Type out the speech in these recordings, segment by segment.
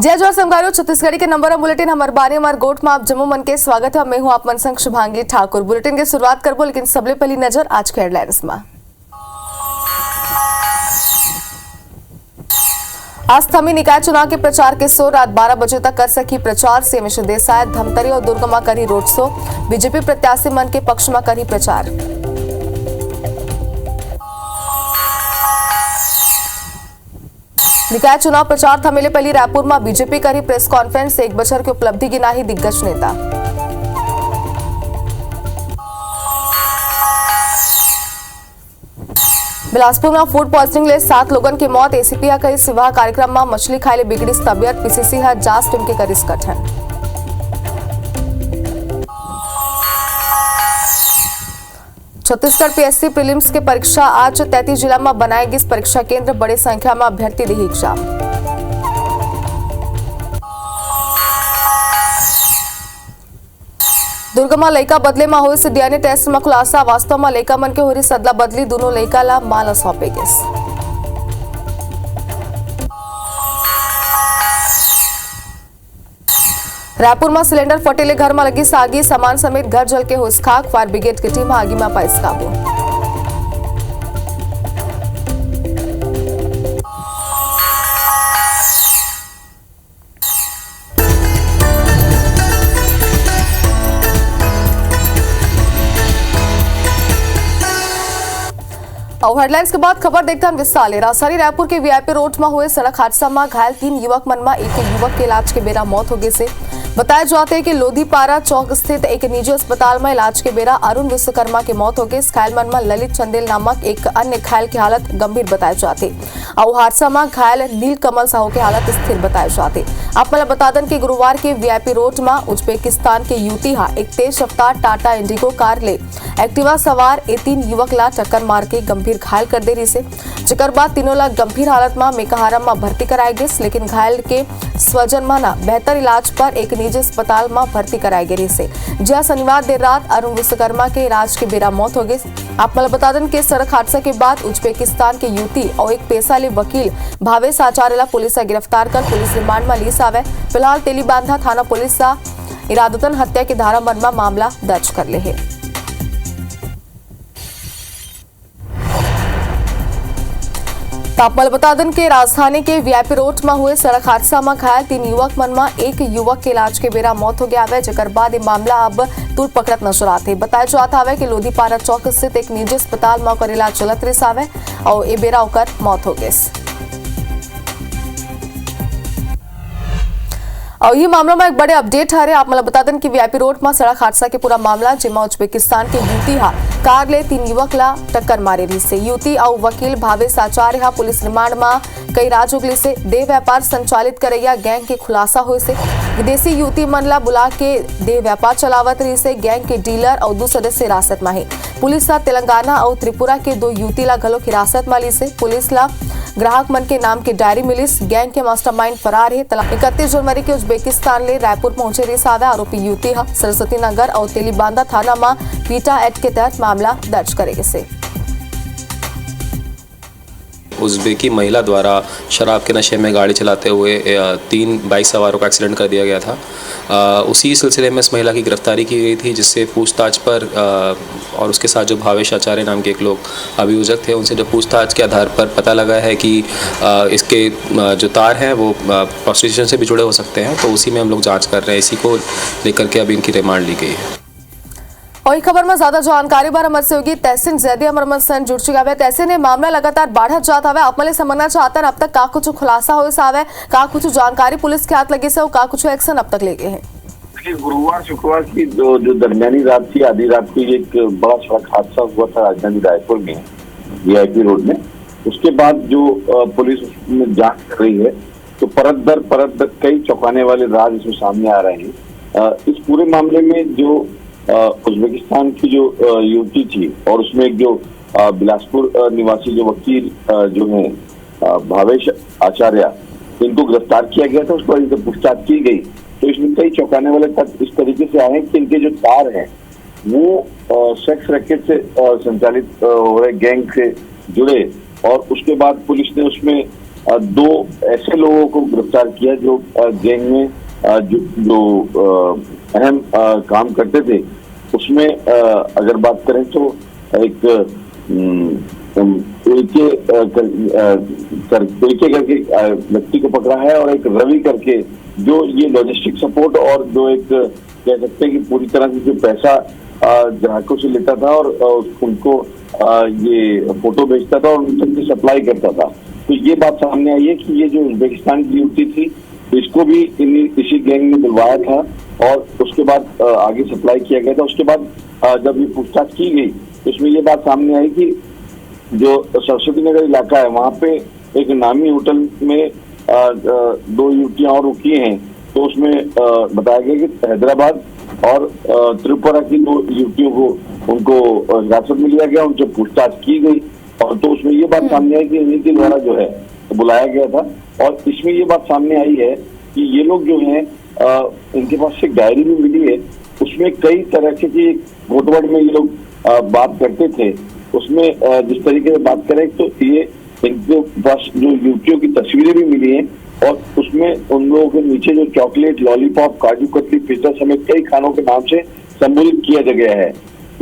जय जोहार समकारो छत्तीसगढ़ी के नंबर बुलेटिन हमार बारे हमार गोट में आप जम्मू मन के स्वागत है। मैं हूं आप मन संग शुभांगी ठाकुर। बुलेटिन की शुरुआत करबो, लेकिन सबले पहली नजर आज के हेडलाइंस में। आज थमी निकाय चुनाव के प्रचार के शो रात 12 बजे तक कर सकी प्रचार। सीएम देसाई धमतरी और दुर्ग में करी रोड शो। बीजेपी प्रत्याशी मन के पक्ष में करी प्रचार। निकाय चुनाव प्रचार थमेले पहली रायपुर में बीजेपी करी प्रेस कॉन्फ्रेंस। 1 बछर की उपलब्धि गिनाही दिग्गज नेता। बिलासपुर में फूड पॉइजनिंग ले 7 लोगों की मौत। एसीपी कई विवाह कार्यक्रम में मछली खाए ले बिगड़ी तबियत। पीसीसी जांच टीम के करी गठन। छत्तीसगढ़ पीएससी प्रीलिम्स के परीक्षा आज 33 जिला में बनाएगी परीक्षा केंद्र। बड़ी संख्या में अभ्यर्थी दी एग्जाम। दुर्ग में लड़का बदले में हुए डीएनए टेस्ट में खुलासा। वास्तव में लड़का मन के होरी सदला बदली। दोनों लड़का ला माल सौंपे गए। रायपुर में सिलेंडर फटेले घर में लगी आगी। सामान समेत घर जल के हुई खाक। फायर ब्रिगेड की टीम आगी में पाई काबू। और हेडलाइंस के बाद खबर देखते हैं विस्तार। राजधानी रायपुर के वीआईपी रोड में हुए सड़क हादसा में घायल 3 युवक मन में एक युवक के इलाज के बेरा मौत हो गई से बताया जाते हैं कि लोधीपारा चौक स्थित एक निजी अस्पताल में इलाज के बेरा अरुण विश्वकर्मा की मौत हो गई। घायल मन में ललित चंदेल नामक एक अन्य घायल की हालत गंभीर बताए जाते और हादसा में घायल नीलकमल साहू की हालत स्थिर बताए जाते। आप मतलब बता दें कि गुरुवार के वीआईपी रोड में उज्बेकिस्तान के युवती एक तेज रफ्तार टाटा इंडिगो कार ले एक्टिवा सवार 3 युवक ला टक्कर मार के गंभीर घायल कर दे रही से। जिकर बाद तीनों ला गंभीर हालत में मेकाहारा में भर्ती कराए गए, लेकिन घायल के स्वजन माना बेहतर इलाज पर एक निजी अस्पताल में भर्ती कराए गए से। जहां शनिवार देर रात अरुण विश्वकर्मा के इलाज के बेरा मौत हो गई। आप मतलब बता दें कि सड़क हादसा के बाद उज्बेकिस्तान के युवती और एक पेशाले वकील भावेश आचार्य ला पुलिस गिरफ्तार कर पुलिस रिमांड में ली आवे। फिलहाल तेलीबांधा थाना पुलिस इरादतन हत्या की धारा मन में मामला दर्ज कर ले है। तापमल बता दें कि राजधानी के वीआईपी रोड में हुए सड़क हादसा में घायल 3 युवक मन में एक युवक के इलाज के बेरा मौत हो गया है। जकर बाद ये मामला अब तूल पकड़त नजर आते बताया जाता है कि लोधीपारा चौक स्थित एक निजी अस्पताल में ओकर इलाज चलत रही आवे और ये बेरा ओकर मौत हो गई। और ये मामला में एक बड़े अपडेट है। आप मतलब बता दें कि वीआईपी रोड में सड़क हादसा के पूरा मामला जिसमें उज्बेकिस्तान के युवती कार ले 3 युवक ला टक्कर मारे रही से। युवती और वकील भावेश आचार्य पुलिस रिमांड में कई राज उगली से देह व्यापार संचालित करैया गैंग के खुलासा हुए से। विदेशी युवती मन ला बुला के देह व्यापार चलावत रही से। गैंग के डीलर और 2 सदस्य हिरासत में है। पुलिस तेलंगाना और त्रिपुरा के 2 युवती ला घलो हिरासत में ली से। पुलिस ला ग्राहक मन के नाम की डायरी मिलिस। गैंग के मास्टरमाइंड फरार है। 31 जनवरी के उज्बेकिस्तान ले रायपुर पहुंचे रही सावे आरोपी युवती सरस्वती नगर और तेलीबांधा थाना में पीटा एक्ट के तहत मामला दर्ज करेगी से। उज़्बेकी महिला द्वारा शराब के नशे में गाड़ी चलाते हुए 3 बाइक सवारों का एक्सीडेंट कर दिया गया था। उसी सिलसिले में इस महिला की गिरफ्तारी की गई थी, जिससे पूछताछ पर और उसके साथ जो भावेश आचार्य नाम के एक लोग अभियोजक थे, उनसे जो पूछताछ के आधार पर पता लगा है कि इसके जो तार हैं वो प्रोस्टिट्यूशन से भी जुड़े हो सकते हैं। तो उसी में हम लोग जाँच कर रहे हैं। इसी को लेकर के अभी इनकी रिमांड ली गई है। और इस खबर में ज्यादा जानकारी बार हमसे से होगी तहसीन जैदी अमर सन जुड़ चुका है। तहसीन ने मामला लगातार बढ़त जाता है। आप मले समझना चाहते हैं अब तक का कुछ खुलासा हो सावे, का कुछ जानकारी पुलिस के हाथ लगे से और का कुछ एक्शन अब तक लेके हैं। गुरुवार शुक्रवार की जो दरमियानी रात थी, आधी रात की एक बड़ा सड़क हादसा हुआ था राजधानी रायपुर में वीआईपी रोड में। उसके बाद जो पुलिस में जांच कर रही है, तो परत दर कई चौंकाने वाले राज इसमें सामने आ रहे हैं। इस पूरे मामले में जो उज्बेकिस्तान की जो युवती थी और उसमें एक जो बिलासपुर निवासी जो वकील जो है भावेश आचार्य, इनको गिरफ्तार किया गया था। उसके बाद पूछताछ की गई तो इसमें कई चौंकाने वाले तथ्य इस तरीके से आए कि इनके जो तार हैं वो सेक्स रैकेट से संचालित हो रहे गैंग से जुड़े। और उसके बाद पुलिस ने उसमें दो ऐसे लोगों को गिरफ्तार किया जो गैंग में जो अहम काम करते थे। उसमें अगर बात करें तो एक करके व्यक्ति को पकड़ा है और एक रवि करके जो ये लॉजिस्टिक सपोर्ट और जो एक कह सकते हैं कि पूरी तरह से जो पैसा ग्राहकों से लेता था और उनको ये फोटो भेजता था और उन तक की सप्लाई करता था। तो ये बात सामने आई है कि ये जो उज्बेकिस्तान की युवती थी इसको भी इसी गैंग ने बुलवाया था और उसके बाद आगे सप्लाई किया गया था। उसके बाद जब ये पूछताछ की गई तो इसमें ये बात सामने आई कि जो सरस्वती नगर इलाका है वहाँ पे एक नामी होटल में दो युवतियां और रुकी हैं। तो उसमें बताया गया कि हैदराबाद और त्रिपुरा की दो युवतियों को उनको हिरासत में लिया गया, उनसे पूछताछ की गई और तो उसमें ये बात सामने आई कि इन्हीं के द्वारा जो है बुलाया गया था। और इसमें ये बात सामने आई है कि ये लोग जो हैं इनके पास से डायरी भी मिली है, उसमें कई तरह से की घोटवट में ये लोग बात करते थे। उसमें जिस तरीके से बात करें तो ये इनके पास जो युवतियों की तस्वीरें भी मिली हैं और उसमें उन लोगों के नीचे जो chocolate, lollipop, kaju katli, pizza समेत कई खानों के नाम से संबोधित किया गया है।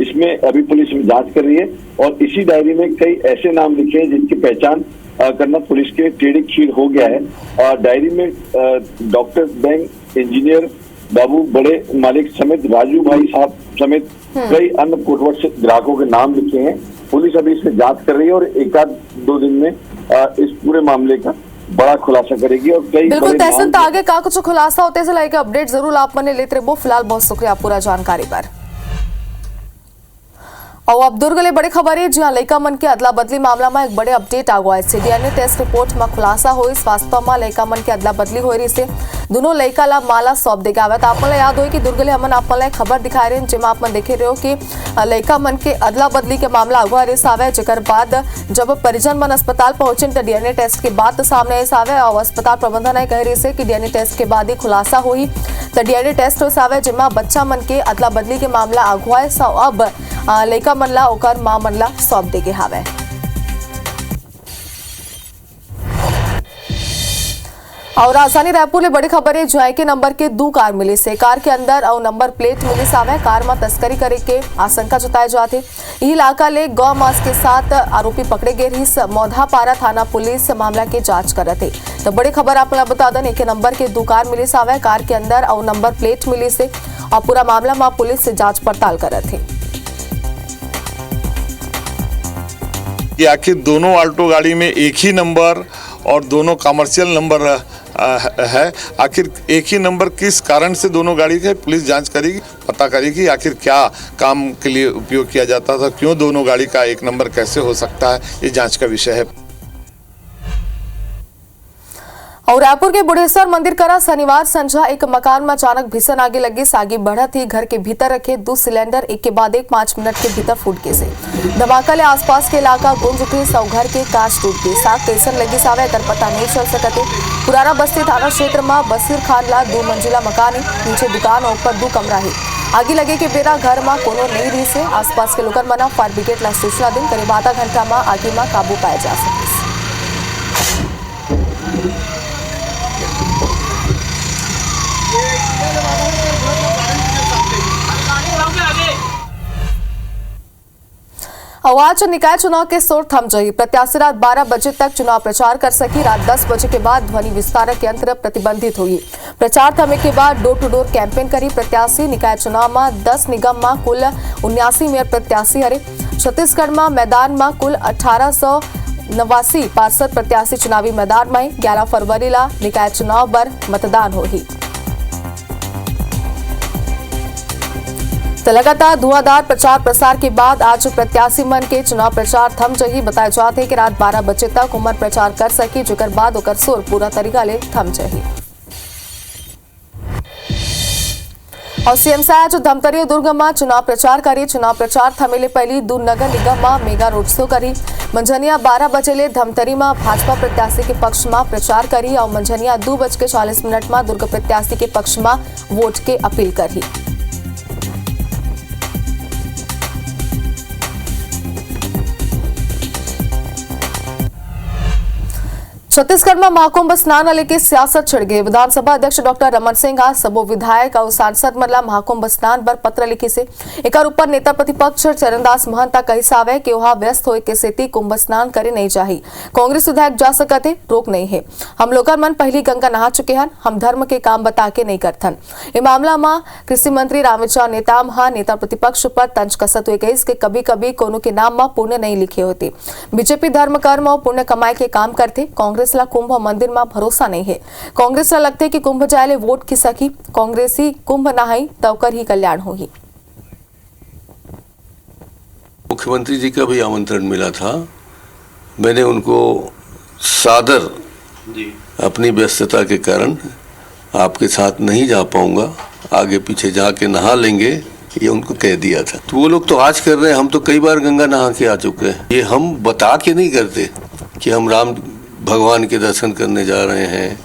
इसमें अभी पुलिस में जांच कर रही है और इसी डायरी में कई ऐसे नाम लिखे हैं जिनकी पहचान करना पुलिस के टेढ़े खीर हो गया है। डायरी में डॉक्टर, बैंक, इंजीनियर, बाबू, बड़े मालिक समेत राजू भाई साहब समेत कई अन्य कोटवट से ग्राहकों के नाम लिखे हैं। पुलिस अभी इसमें जांच कर रही है और एक आध दो दिन में इस पूरे मामले का बड़ा खुलासा करेगी और कई बिल्कुल तहसीन आगे का कुछ खुलासा होते से लाइक अपडेट जरूर आप मने लेते रहो। फिलहाल बहुत शुक्रिया पूरा जानकारी पर। और अब दुर्ग ले बड़ी खबर है जहां लड़का मन के अदला बदली मामला में एक बड़े अपडेट आ गया है। डीएनए टेस्ट रिपोर्ट में खुलासा हुई वास्तव में लड़का मन के अदला बदली हो रही से दोनों लड़का ला माला सौंप देगा। तो आप याद हो कि दुर्ग ले हमन आप खबर दिखा रहे हैं जिसमें आप देखे रहे हो कि लड़का मन के अदला बदली के मामला अगवा रेस आवे। जेकर बाद जब परिजन मन अस्पताल पहुंचे तो डीएनए टेस्ट के बाद सामने ऐसा आवे और अस्पताल प्रबंधन कह रही है कि डीएनए टेस्ट के बाद ही खुलासा हुई। तो डीएनए टेस्ट हो आवे जिसमें बच्चा मन के अदला बदली के मामला अगवा अब लड़का मन ला ओकर मां मन ला सौंप देगे हावे। और राजधानी रायपुर में बड़ी खबर है जहाँ के नंबर के 2 कार मिली से कार के अंदर और नंबर प्लेट मिली सावे कार में तस्करी करे के आशंका जताए जाते। यह इलाका ले गौ मांस के साथ आरोपी पकड़े गए रही। मौधापारा थाना पुलिस मामला की जांच कर रहे थे। तो बड़ी खबर आप बता दें एक नंबर के 2 कार मिली सावे कार के अंदर और नंबर प्लेट मिली से और पूरा मामला में पुलिस से जांच पड़ताल कर रहे थे। कि आखिर दोनों ऑल्टो गाड़ी में एक ही नंबर और दोनों कमर्शियल नंबर है। आखिर एक ही नंबर किस कारण से दोनों गाड़ी के पुलिस जांच करेगी, पता करेगी आखिर क्या काम के लिए उपयोग किया जाता था, क्यों दोनों गाड़ी का एक नंबर कैसे हो सकता है, ये जांच का विषय है। और रायपुर के बुढ़ेश्वर मंदिर करा शनिवार संझा एक मकान में अचानक भीषण आगे लगी। आगे बढ़त ही घर के भीतर रखे 2 सिलेंडर एक के बाद एक 5 मिनट के भीतर फूट गए से धमाका ले आसपास के इलाका गूंज उठे। सौ घर के कांच टूट गए। साग कैसन लगी सावे अगर पता नहीं चल सकते। पुराना बस्ती थाना क्षेत्र में बसीर खान ला 2 मंजिला मकान है, नीचे दुकान और ऊपर 2 कमरा है। आगे लगे के बेरा घर में कोनो नहीं रही से आसपास के लोगन मना फायर ब्रिगेड ला सूचना दिन करीब आधा घंटा में आगे में काबू पाया जा सके। आज निकाय चुनाव के शोर थम जाही। प्रत्याशी रात 12 बजे तक चुनाव प्रचार कर सकी। रात 10 बजे के बाद ध्वनि विस्तारक यंत्र प्रतिबंधित हुई। प्रचार थमे के बाद डोर टू डोर कैंपेन करी प्रत्याशी। निकाय चुनाव में 10 निगम में कुल 79 मेयर प्रत्याशी हरे। छत्तीसगढ़ में मैदान में कुल 1889 पार्षद प्रत्याशी चुनावी मैदान में। 11 फरवरी ला निकाय चुनाव पर मतदान होगी। तो लगातार धुआंधार प्रचार प्रसार के बाद आज प्रत्याशी मन के चुनाव प्रचार थम जाही। बताया जाते कि रात 12 बजे तक उमर प्रचार कर सकी जेकर बाद ओकर शोर पूरा तरीका ले थम जाही। और सीएम साहब धमतरी दुर्ग में चुनाव प्रचार करी। चुनाव प्रचार थमेले पहली 2 नगर निगम में मेगा रोड शो करी। मंझनिया 12 बजे ले धमतरी में भाजपा प्रत्याशी के पक्ष में प्रचार करी और मंझनिया 2:40 में दुर्ग प्रत्याशी के पक्ष में वोट के अपील करी। छत्तीसगढ़ में महाकुंभ स्नान लेके सियासत छिड़ गई। विधानसभा अध्यक्ष डॉक्टर रमन सिंह आज सबो विधायक और सांसद मन महाकुंभ स्नान पर पत्र लिखी से एक ऊपर नेता प्रतिपक्ष चरणदास महंत कही सावे कि वहां व्यस्त होए के सेती कुंभ स्नान करे नहीं चाहिए। कांग्रेस विधायक जा सकते रोक नहीं है। हम लोग मन पहली गंगा नहा चुके हैं, हम धर्म के काम बता के नहीं करथन। ये मामला में कृषि मंत्री रामविचार नेताम नेता प्रतिपक्ष पर तंज कसत हुए गई कि कभी कभी कोनो के नाम में पुण्य नहीं लिखे होते। बीजेपी धर्म कर्म और पुण्य कमाई के काम करते। कांग्रेस ला कुंभ मंदिर में भरोसा नहीं है। कांग्रेस ला लगते कि कुंभ जाए वोट की सकी, कांग्रेसी कुंभ नहाई तवकर ही कल्याण होगी। मुख्यमंत्री जी का भी आमंत्रण मिला था, मैंने उनको सादर अपनी व्यस्तता के कारण आपके साथ नहीं जा पाऊंगा, आगे पीछे जाके नहा लेंगे, ये उनको कह दिया था। तो वो लोग तो आज कर रहे हैं, हम तो कई बार गंगा नहा के आ चुके हैं। ये हम बता के नहीं करते कि हम राम भगवान के दर्शन करने जा रहे हैं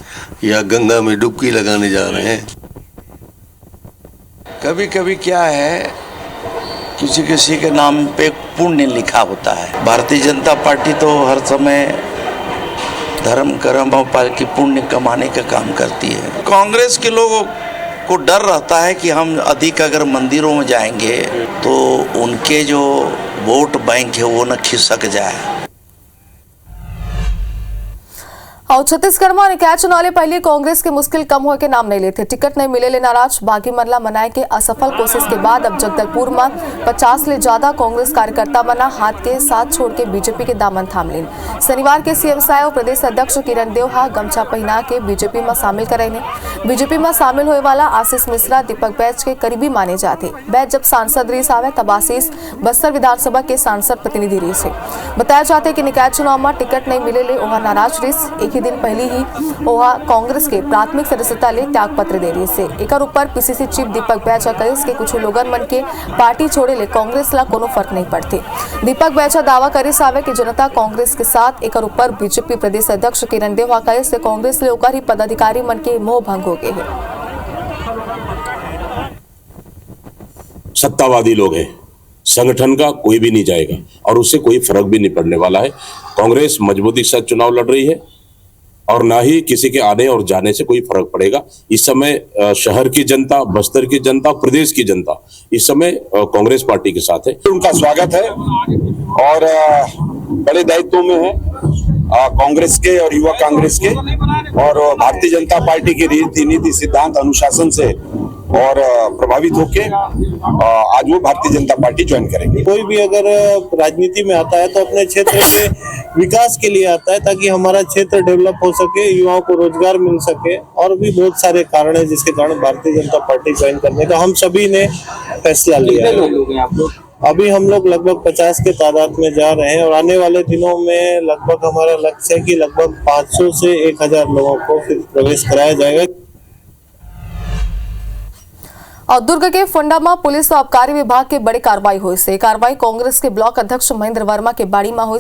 या गंगा में डुबकी लगाने जा रहे हैं। कभी कभी क्या है, किसी किसी के नाम पे पुण्य लिखा होता है। भारतीय जनता पार्टी तो हर समय धर्म कर्म और की पुण्य कमाने का काम करती है। कांग्रेस के लोगों को डर रहता है कि हम अधिक अगर मंदिरों में जाएंगे तो उनके जो वोट बैंक है वो न खिसक जाए। और छत्तीसगढ़ में निकाय चुनाव पहले कांग्रेस के मुश्किल कम होए के नाम नहीं लेते। टिकट नहीं मिले ले नाराज बागी मनला मनाए के असफल कोशिश के बाद अब जगदलपुर में 50 ले ज्यादा कांग्रेस कार्यकर्ता बना हाथ के साथ छोड़ के बीजेपी के दामन थाम लेन। शनिवार के सीएम साहब प्रदेश अध्यक्ष किरण देवहा गमछा पहना के बीजेपी में शामिल करे। बीजेपी में शामिल होने वाला आशीष मिश्रा दीपक बैच के करीबी माने जाते। बैच जब सांसद रही आवे तब आशीष बस्तर विधानसभा के सांसद प्रतिनिधि रही से। बताया जाता है कि निकाय चुनाव में टिकट नहीं मिले ले ओहा नाराज रही। ही दिन पहले ही ओहा कांग्रेस के प्राथमिक सदस्यता ले त्याग पत्र दे रही से। एक ऊपर पीसीसी चीफ दीपक बैचा कहिस के कुछ लोगन मन के पार्टी छोड़े ले कांग्रेस ला कोनो फर्क नहीं पड़ते। दीपक बैचा दावा करिस आवे कि जनता कांग्रेस के साथ। एक ऊपर बीजेपी प्रदेश अध्यक्ष किरण देवहा कहिस से कांग्रेस ले ओकर ही पदाधिकारी मन के मोह भंग हो गए हैं। सत्तावादी लोग हैं, संगठन का कोई भी नहीं जाएगा और उससे कोई फर्क भी नहीं पड़ने वाला है। कांग्रेस मजबूती के साथ चुनाव लड़ रही है और ना ही किसी के आने और जाने से कोई फर्क पड़ेगा। इस समय शहर की जनता, बस्तर की जनता, प्रदेश की जनता इस समय कांग्रेस पार्टी के साथ है। उनका स्वागत है और बड़े दायित्व में है कांग्रेस के और युवा कांग्रेस के, और भारतीय जनता पार्टी के रीति नीति सिद्धांत अनुशासन से और प्रभावित होके आज वो भारतीय जनता पार्टी ज्वाइन करेंगे। कोई भी अगर राजनीति में आता है तो अपने क्षेत्र के विकास के लिए आता है ताकि हमारा क्षेत्र डेवलप हो सके, युवाओं को रोजगार मिल सके, और भी बहुत सारे कारण है जिसके कारण भारतीय जनता पार्टी ज्वाइन करने का हम सभी ने फैसला लिया है। अभी हम लोग लगभग 50 के तादाद में जा रहे हैं और आने वाले दिनों में लगभग हमारा लक्ष्य है कि लगभग 500 से 1000 लोगों को फिर प्रवेश कराया जाएगा। और दुर्ग के फंडा में पुलिस और आबकारी विभाग के बड़ी कार्रवाई हुई से। कार्रवाई कांग्रेस के ब्लॉक अध्यक्ष महेंद्र वर्मा के बाड़ी में हुई।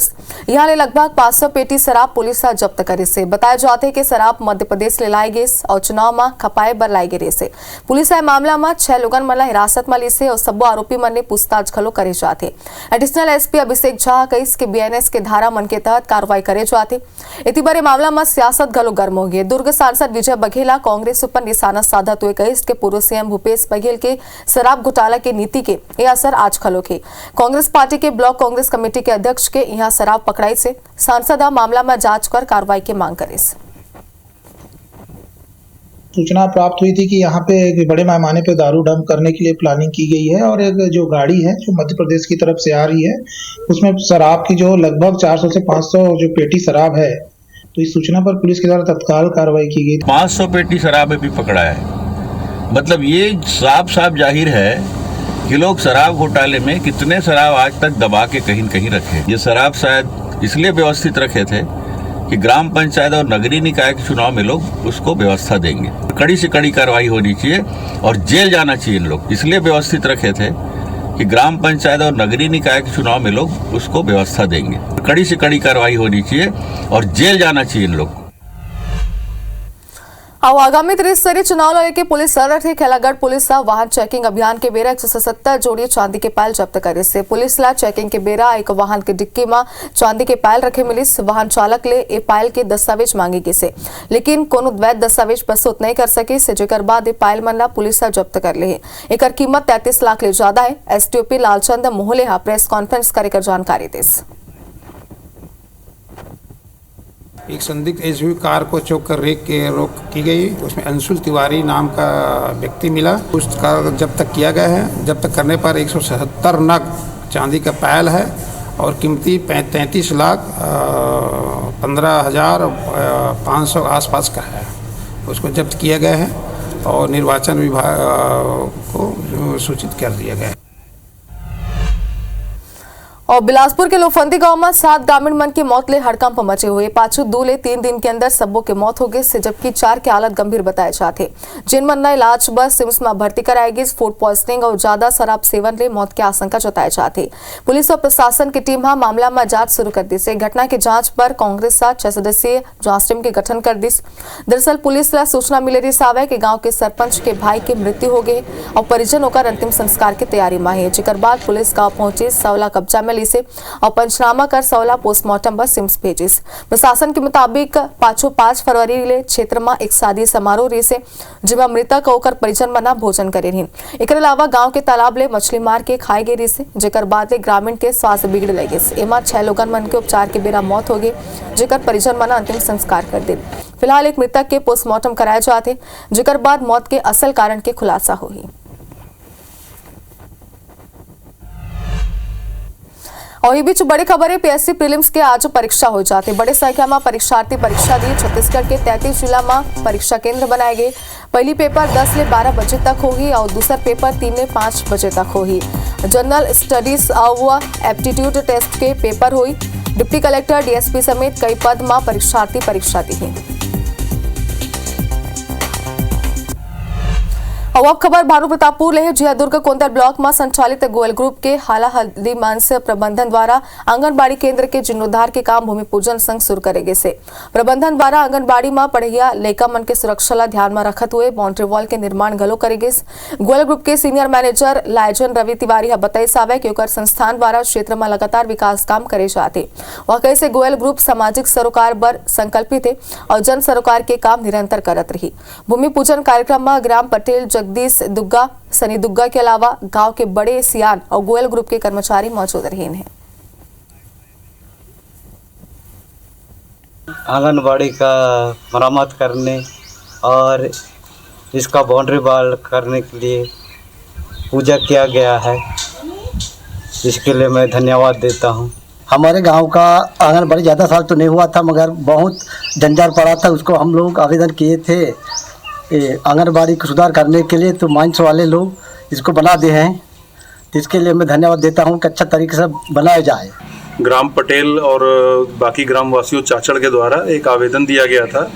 यहाँ ले लगभग 500 पेटी शराब पुलिस जब्त करे से। बताया जाते कि शराब मध्य प्रदेश ले लाई गई और चुनाव में खपाए बर लाई गई से। पुलिस मामला में 6 लोगन मन हिरासत में ली से और सबो आरोपी मन ने पूछताछ घलो करे जाते। एडिशनल एसपी अभिषेक झा कहिस के बीएनएस के धारा मन के तहत कार्रवाई करे जाते। इति बारे मामला में सियासत घलो गर्म हो गई। दुर्ग सांसद विजय बघेला कांग्रेस पर निशाना साधत हुए कहिस के पूर्व सीएम भूपेश बघेल के शराब घोटाला के नीति के ये असर आज खलो के। कांग्रेस पार्टी के ब्लॉक कांग्रेस कमेटी के अध्यक्ष के यहाँ शराब पकड़ाई से सांसद मामला में जांच कर कार्रवाई की मांग करे। सूचना प्राप्त हुई थी कि यहाँ पे एक बड़े पैमाने पे दारू डंप करने के लिए प्लानिंग की गई है और एक जो गाड़ी है जो मध्य प्रदेश की तरफ से आ रही है उसमें शराब की जो लगभग 400 से 500 जो पेटी शराब है। तो इस सूचना पर पुलिस के द्वारा तत्काल कार्रवाई की गई। 500 पेटी शराब भी पकड़ा है। मतलब ये साफ साफ जाहिर है कि लोग शराब घोटाले में कितने शराब आज तक दबा के कहीं न कहीं रखे। ये शराब शायद इसलिए व्यवस्थित रखे थे कि ग्राम पंचायत और नगरीय निकाय के चुनाव में लोग उसको व्यवस्था देंगे। कड़ी से कड़ी कार्रवाई होनी चाहिए और जेल जाना चाहिए। इन लोग इसलिए व्यवस्थित रखे थे कि ग्राम पंचायत और नगरीय निकाय के चुनाव में लोग उसको व्यवस्था देंगे। कड़ी से कड़ी कार्रवाई होनी चाहिए और जेल जाना चाहिए इन लोग। अब आगामी त्रिस्तरीय चुनाव को लेकर पुलिस सर खेलागढ़ पुलिस वाहन चेकिंग अभियान के बेरा 177 जोड़ी चांदी के पायल जब्त करे से पुलिस ला चेकिंग के बेरा एक वाहन के डिक्की में चांदी के पायल रखे मिलिस। वाहन चालक ले ए पायल के दस्तावेज मांगी गई से, लेकिन कोनो वैध दस्तावेज प्रस्तुत नहीं कर सके से, जेकर बाद ए पायल मन ला पुलिस जब्त कर ले। एकर कीमत 33 लाख ले ज्यादा है। SDOP Lalchand Mohle press conference कर जानकारी देस। एक संदिग्ध एसयूवी कार को चौक कर रोक की गई। उसमें अंशुल तिवारी नाम का व्यक्ति मिला। उसका जब्त किया गया है। जब्त करने पर 177 नग चांदी का पायल है और कीमती 33 लाख 15,500 आसपास का है। उसको जब्त किया गया है और निर्वाचन विभाग को सूचित कर दिया गया है। और बिलासपुर के लोफंदी गांव में 7 ग्रामीण मन की मौत ले हड़कंप मचे हुए। पाछू 2 ले 3 दिन के अंदर सबों की मौत हो गई से, जबकि 4 की हालत गंभीर बताए जाते। जिन मन इलाज बस सिम्स में भर्ती कराई गई। फूड पॉइजनिंग और ज्यादा शराब सेवन ले मौत की आशंका जताए जाते। पुलिस और प्रशासन की टीम मामला में जांच शुरू कर दी से। घटना की जांच पर कांग्रेस 6 सदस्यीय जांच टीम के गठन कर दी। दरअसल पुलिस ला सूचना मिले रही सावे कि गाँव के सरपंच के भाई की मृत्यु हो गई और परिजन होकर अंतिम संस्कार की तैयारी में है। जिकर बाद पुलिस गाँव पहुंची, सवला कब्जा में ली से और पंचनामा कर सवला पोस्टमार्टम पर सिम्स भेजिस। प्रशासन के मुताबिक 5 फरवरी ले क्षेत्र में एक शादी समारोह रही से, जिसमें मृतक होकर परिजन मना भोजन करे रही। एकर अलावा गांव के तालाब ले मछली मार के खाई गई रही से, जेकर बाद ग्रामीण के स्वास्थ्य बिगड़ लगे। एमा 6 लोगन मन के उपचार के बेरा मौत हो गई, जेकर परिजन मना अंतिम संस्कार कर दे। फिलहाल एक मृतक के पोस्टमार्टम कराए जाते, जेकर बाद मौत के असल कारण के खुलासा हुई। और बीच बड़ी खबर है, पीएससी प्रीलिम्स के आज परीक्षा हो जाती। बड़े संख्या में परीक्षार्थी परीक्षा दी। छत्तीसगढ़ के 33 जिला में परीक्षा केंद्र बनाए गए। पहली पेपर 10 ले 12 बजे तक होगी और दूसरा पेपर 3 ले 5 बजे तक होगी। जनरल स्टडीज और एप्टीट्यूड टेस्ट के पेपर हुई। डिप्टी कलेक्टर, डीएसपी समेत कई पद में परीक्षार्थी परीक्षा दी। और अब खबर भानु प्रतापपुर ले है। जिया दुर्ग कोंदर ब्लॉक में संचालित गोयल ग्रुप के हाला हल्दी मांस प्रबंधन द्वारा आंगनबाड़ी केंद्र के जीर्णोद्धार के काम भूमि पूजन संग शुरू करेगे से। प्रबंधन द्वारा आंगनबाड़ी में पढ़िया लड़का मन के सुरक्षा ला ध्यान में रखत हुए बाउंड्री वॉल के निर्माण गलो करेगे। गोयल ग्रुप के senior manager liaison Ravi Tiwari बताई सावे कि ओकर संस्थान द्वारा क्षेत्र में लगातार विकास काम करे जाते। वह कैसे गोयल ग्रुप सामाजिक सरोकार पर संकल्पित है और जन सरोकार के काम निरंतर करत रही। भूमि पूजन कार्यक्रम में ग्राम पटेल, जगदीश दुग्गा, सनी दुग्गा के अलावा गांव के बड़े सियान और गोयल ग्रुप के कर्मचारी मौजूद रहे हैं। आंगनबाड़ी का मरम्मत करने और इसका बाउंड्री वॉल करने के लिए पूजा किया गया है, इसके लिए मैं धन्यवाद देता हूं। हमारे गांव का आंगनबाड़ी ज़्यादा साल तो नहीं हुआ था, मगर बहुत जंजाल पड़ा था। उसको हम लोग आवेदन किए थे आंगनबाड़ी को सुधार करने के लिए, तो माइंस वाले लोग इसको बना दिए हैं। तो इसके लिए मैं धन्यवाद देता हूं कि अच्छा तरीके से बनाया जाए। ग्राम पटेल और बाकी ग्रामवासियों चाचड़ के द्वारा एक आवेदन दिया गया था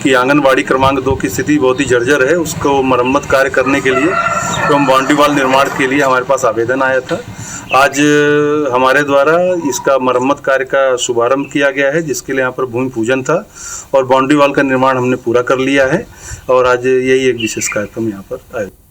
कि आंगनबाड़ी क्रमांक 2 की स्थिति बहुत ही जर्जर है, उसको मरम्मत कार्य करने के लिए एवं बाउंड्री वॉल निर्माण के लिए हमारे पास आवेदन आया था। आज हमारे द्वारा इसका मरम्मत कार्य का शुभारंभ किया गया है, जिसके लिए यहाँ पर भूमि पूजन था और बाउंड्री वॉल का निर्माण हमने पूरा कर लिया है और आज यही एक विशेष कार्यक्रम यहाँ पर आयोजित।